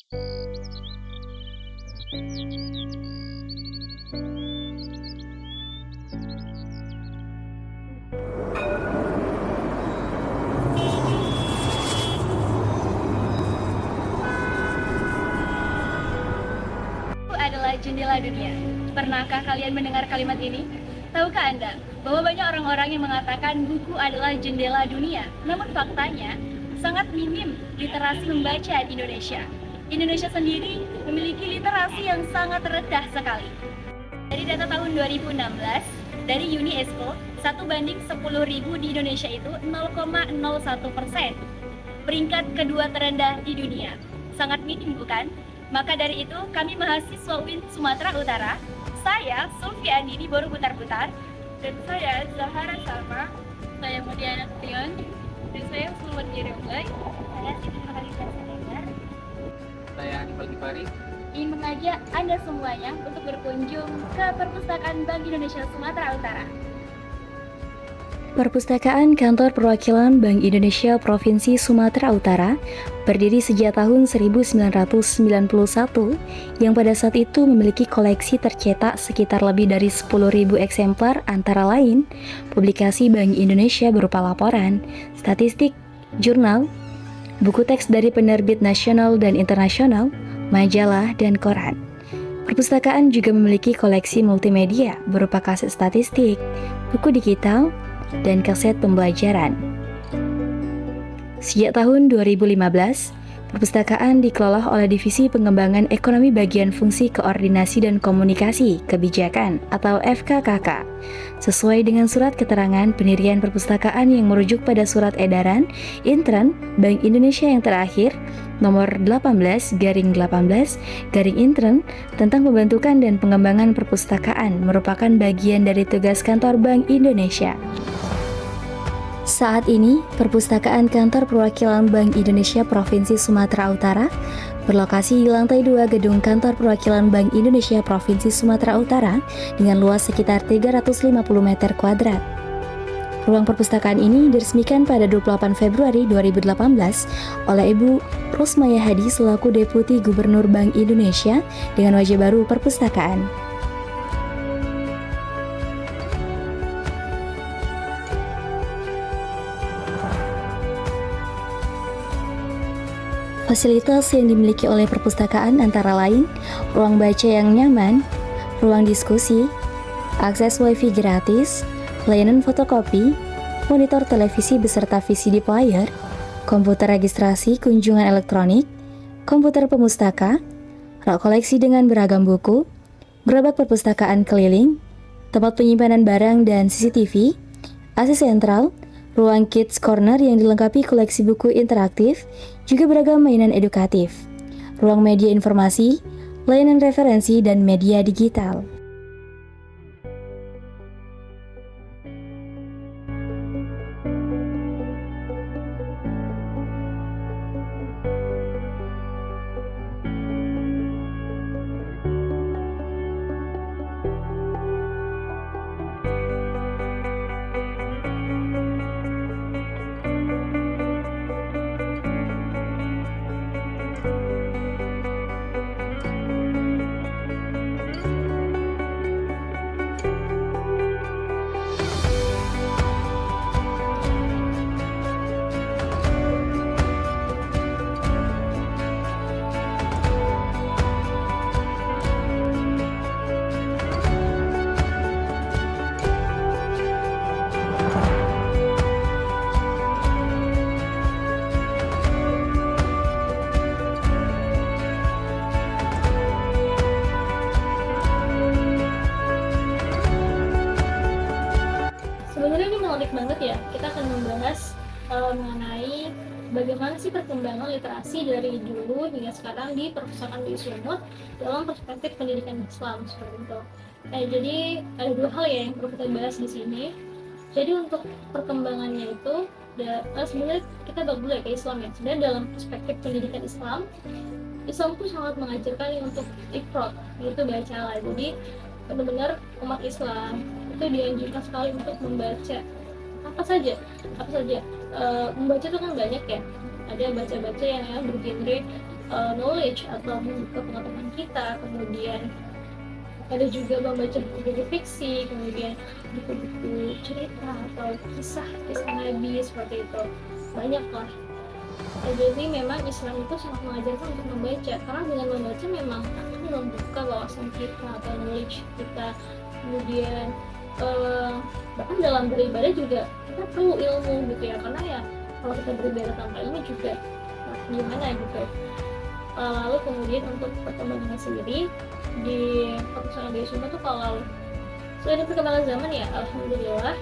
Adalah jendela dunia. Pernahkah kalian mendengar kalimat ini? Tahukah Anda bahwa banyak orang-orang yang mengatakan buku adalah jendela dunia? Namun faktanya, sangat minim literasi membaca di Indonesia. Indonesia sendiri memiliki literasi yang sangat rendah sekali. Dari data tahun 2016, dari UNESCO, 1:10.000 di Indonesia itu 0,01%. Peringkat kedua terendah di dunia. Sangat minim, bukan? Maka dari itu, kami mahasiswa UIN Sumatera Utara, saya Sulfi Andini Borobutar-Butar, dan saya Zahara Salma, saya Mudiana Tion, dan saya Sulwan Jeremblay, saya Siti Nurhaliza Siregar. Saya Anifal Gifari. Ingin mengajak Anda semuanya untuk berkunjung ke Perpustakaan Bank Indonesia Sumatera Utara. Perpustakaan Kantor Perwakilan Bank Indonesia Provinsi Sumatera Utara berdiri sejak tahun 1991 yang pada saat itu memiliki koleksi tercetak sekitar lebih dari 10.000 eksemplar antara lain publikasi Bank Indonesia berupa laporan, statistik, jurnal, buku teks dari penerbit nasional dan internasional, majalah, dan koran. Perpustakaan juga memiliki koleksi multimedia berupa kaset statistik, buku digital, dan kaset pembelajaran. Sejak tahun 2015, perpustakaan dikelola oleh Divisi Pengembangan Ekonomi Bagian Fungsi Koordinasi dan Komunikasi Kebijakan atau FKKK, sesuai dengan surat keterangan pendirian perpustakaan yang merujuk pada surat edaran Intern Bank Indonesia yang terakhir nomor 18/18/Intern tentang pembentukan dan pengembangan perpustakaan merupakan bagian dari tugas kantor Bank Indonesia. Saat ini, Perpustakaan Kantor Perwakilan Bank Indonesia Provinsi Sumatera Utara berlokasi di lantai 2 Gedung Kantor Perwakilan Bank Indonesia Provinsi Sumatera Utara dengan luas sekitar 350 meter kuadrat. Ruang perpustakaan ini diresmikan pada 28 Februari 2018 oleh Ibu Rusmaya Hadi selaku Deputi Gubernur Bank Indonesia dengan wajah baru perpustakaan. Fasilitas yang dimiliki oleh perpustakaan antara lain ruang baca yang nyaman, ruang diskusi, akses wifi gratis, layanan fotokopi, monitor televisi beserta VCD player, komputer registrasi kunjungan elektronik, komputer pemustaka, rak koleksi dengan beragam buku, gerobak perpustakaan keliling, tempat penyimpanan barang dan CCTV, AC sentral, ruang Kids Corner yang dilengkapi koleksi buku interaktif, juga beragam mainan edukatif, ruang media informasi, layanan referensi, dan media digital. Sebenarnya ini menarik banget ya, kita akan membahas mengenai bagaimana sih perkembangan literasi dari dulu hingga sekarang di perpustakaan di Sumut dalam perspektif pendidikan Islam seperti itu. Jadi ada dua hal ya yang perlu kita bahas di sini. Jadi untuk perkembangannya itu, sebenarnya kita balik dulu ya ke Islam ya. Sebenarnya dalam perspektif pendidikan Islam tuh sangat mengajarkan untuk iqra, yaitu bacalah. Jadi benar-benar umat Islam itu dianjurkan sekali untuk membaca apa saja. Membaca itu kan banyak ya, ada baca-baca yang bergenre knowledge atau membuka pengetahuan kita. Kemudian ada juga membaca buku-buku fiksi, kemudian buku-buku cerita atau kisah Nabi seperti itu. Banyak lah. Jadi memang Islam itu sangat mengajarkan untuk membaca, karena dengan membaca memang akan membuka wawasan kita atau knowledge kita. Kemudian bahkan dalam beribadah juga kita perlu ilmu gitu ya, karena ya kalau kita beribadah tanpa ilmu juga gimana gitu. Lalu kemudian untuk perkembangannya sendiri di perpustakaan Nabi Sunnah tuh, kalau selain perkembangan zaman ya alhamdulillah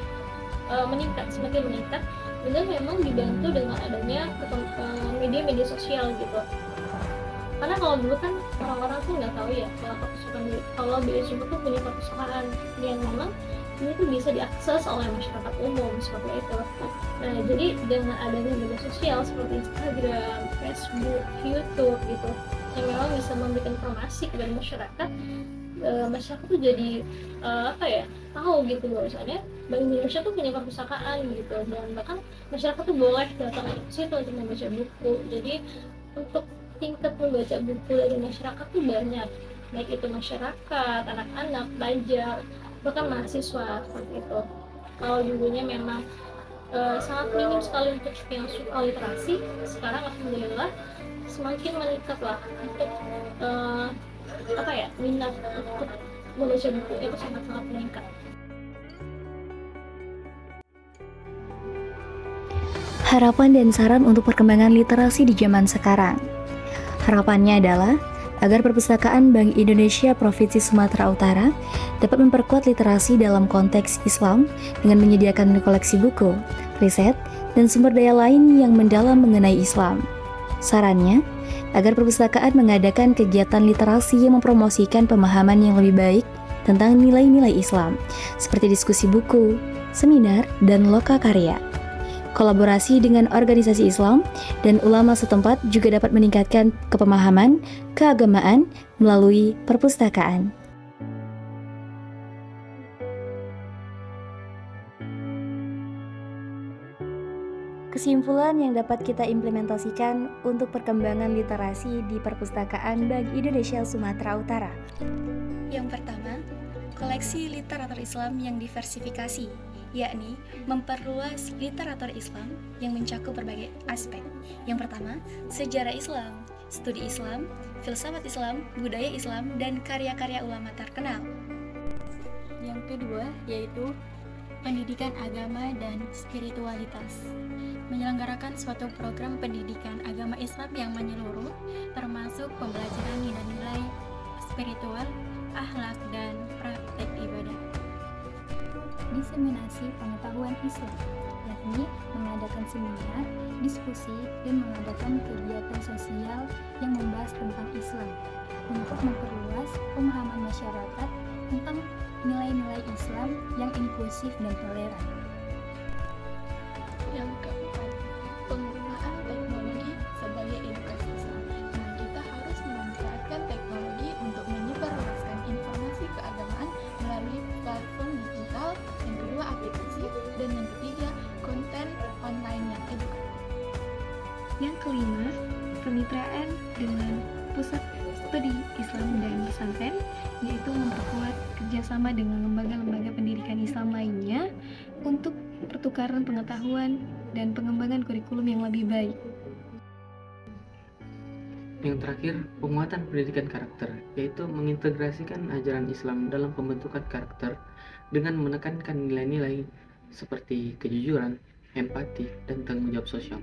meningkat, semakin meningkat, dan memang dibantu dengan adanya media-media sosial gitu. Karena kalau dulu kan orang-orang tuh nggak tahu ya kalau Nabi Sunnah tuh punya perpustakaan yang memang ini tuh bisa diakses oleh masyarakat umum seperti itu. Nah, jadi dengan adanya media sosial seperti Instagram, Facebook, YouTube gitu, yang memang bisa memberikan informasi kepada masyarakat, masyarakat tuh jadi tahu gitu bahwasannya Bank Indonesia tuh punya perpustakaan gitu, dan bahkan masyarakat tuh boleh datang ke situ untuk membaca buku. Jadi untuk tingkat membaca buku dari masyarakat tuh banyak, baik itu masyarakat, anak-anak, pelajar, bahkan mahasiswa seperti itu. Kalau dulunya memang sangat minim sekali untuk yang suka literasi, sekarang alhamdulillah semakin meningkat lah untuk minat untuk membaca buku itu sangat-sangat meningkat. Harapan dan saran untuk perkembangan literasi di zaman sekarang. Harapannya adalah agar Perpustakaan Bank Indonesia Provinsi Sumatera Utara dapat memperkuat literasi dalam konteks Islam dengan menyediakan koleksi buku, riset, dan sumber daya lain yang mendalam mengenai Islam. Sarannya, agar perpustakaan mengadakan kegiatan literasi yang mempromosikan pemahaman yang lebih baik tentang nilai-nilai Islam, seperti diskusi buku, seminar, dan loka karya. Kolaborasi dengan organisasi Islam dan ulama setempat juga dapat meningkatkan kepemahaman keagamaan melalui perpustakaan. Kesimpulan yang dapat kita implementasikan untuk perkembangan literasi di Perpustakaan Bank Indonesia Sumatera Utara. Yang pertama, koleksi literatur Islam yang diversifikasi, yakni memperluas literatur Islam yang mencakup berbagai aspek. Yang pertama, sejarah Islam, studi Islam, filsafat Islam, budaya Islam, dan karya-karya ulama terkenal. Yang kedua, yaitu pendidikan agama dan spiritualitas. Menyelenggarakan suatu program pendidikan agama Islam yang menyeluruh, termasuk pembelajaran nilai-nilai spiritual, akhlak, dan praktek ibadah. Diseminasi pengetahuan Islam, yakni mengadakan seminar, diskusi, dan mengadakan kegiatan sosial yang membahas tentang Islam untuk memperluas pemahaman masyarakat tentang nilai-nilai Islam yang inklusif dan toleran. Yang keempat, penggunaan teknologi sebagai edukasi Islam. Nah, kita harus memanfaatkan teknologi untuk menyebarluaskan informasi keagamaan melalui platform digital. Yang kedua, aplikasi, dan yang ketiga, konten online yang edukatif. Yang kelima, kemitraan dengan pusat studi Islam dan pesantren, yaitu memperkuat kerjasama dengan lembaga-lembaga pendidikan Islam lainnya untuk pertukaran pengetahuan dan pengembangan kurikulum yang lebih baik. Yang terakhir, penguatan pendidikan karakter, yaitu mengintegrasikan ajaran Islam dalam pembentukan karakter dengan menekankan nilai-nilai seperti kejujuran, empati, dan tanggung jawab sosial.